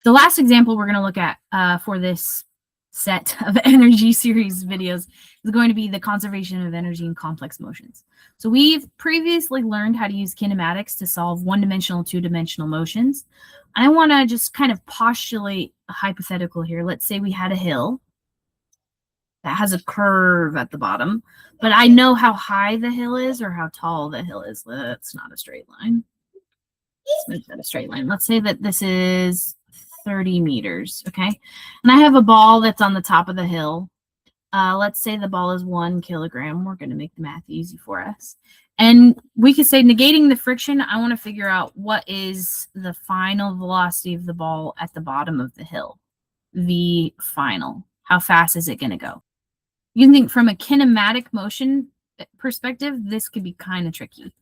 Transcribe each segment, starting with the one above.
The last example we're going to look at for this set of energy series videos is going to be the conservation of energy in complex motions. So we've previously learned how to use kinematics to solve one-dimensional, two-dimensional motions. I want to just kind of postulate a hypothetical here. Let's say we had a hill that has a curve at the bottom, but I know how high the hill is or how tall the hill is. That's not a straight line. Let's make that a straight line. Let's say that this is 30 meters, okay? And I have a ball that's on the top of the hill. Let's say the ball is 1 kilogram. We're going to make the math easy for us. And we could say negating the friction, I want to figure out what is the final velocity of the ball at the bottom of the hill. The final. How fast is it going to go? You can think from a kinematic motion perspective, this could be kind of tricky.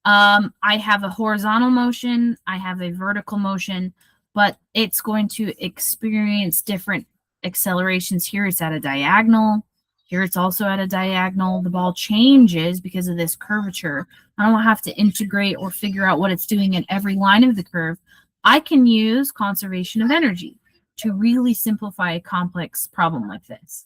I have a horizontal motion, I have a vertical motion, but it's going to experience different accelerations. Here it's at a diagonal. Here it's also at a diagonal. The ball changes because of this curvature. I don't have to integrate or figure out what it's doing at every line of the curve. I can use conservation of energy to really simplify a complex problem like this.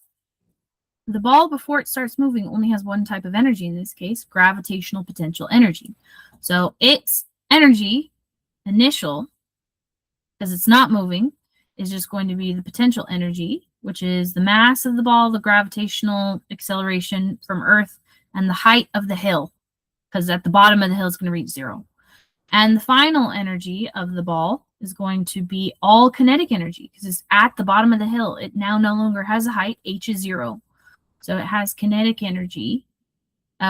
The ball, before it starts moving, only has one type of energy, in this case, gravitational potential energy. So its energy, initial, because it's not moving, is just going to be the potential energy, which is the mass of the ball, the gravitational acceleration from Earth, and the height of the hill, because at the bottom of the hill is going to reach 0. And the final energy of the ball is going to be all kinetic energy, because it's at the bottom of the hill. It now no longer has a height. H is 0. So it has kinetic energy,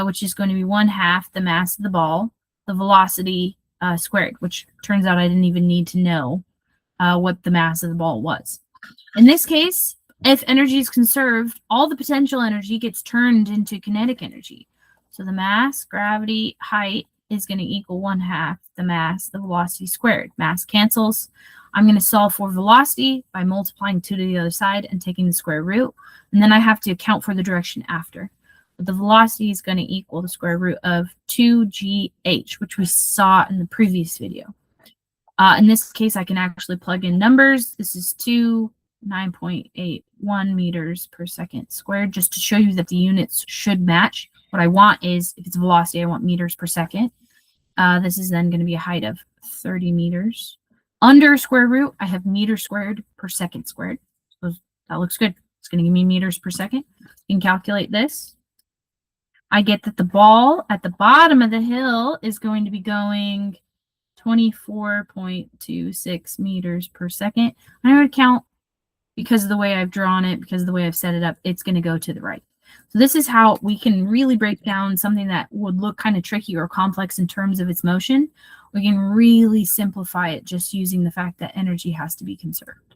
which is going to be 1/2 the mass of the ball, the velocity squared, which turns out I didn't even need to know what the mass of the ball was. In this case, if energy is conserved, all the potential energy gets turned into kinetic energy. So the mass, gravity, height is going to equal 1/2 the mass, the velocity squared. Mass cancels. I'm going to solve for velocity by multiplying 2 to the other side and taking the square root. And then I have to account for the direction after. But the velocity is going to equal the square root of 2gh, which we saw in the previous video. In this case, I can actually plug in numbers. This is 9.81 meters per second squared, just to show you that the units should match. What I want is, if it's velocity, I want meters per second. This is then going to be a height of 30 meters. Under square root, I have meters squared per second squared. So that looks good. It's going to give me meters per second. You can calculate this. I get that the ball at the bottom of the hill is going to be going 24.26 meters per second. I'm going to count, because of the way I've drawn it, because of the way I've set it up, it's going to go to the right. So this is how we can really break down something that would look kind of tricky or complex in terms of its motion. We can really simplify it just using the fact that energy has to be conserved.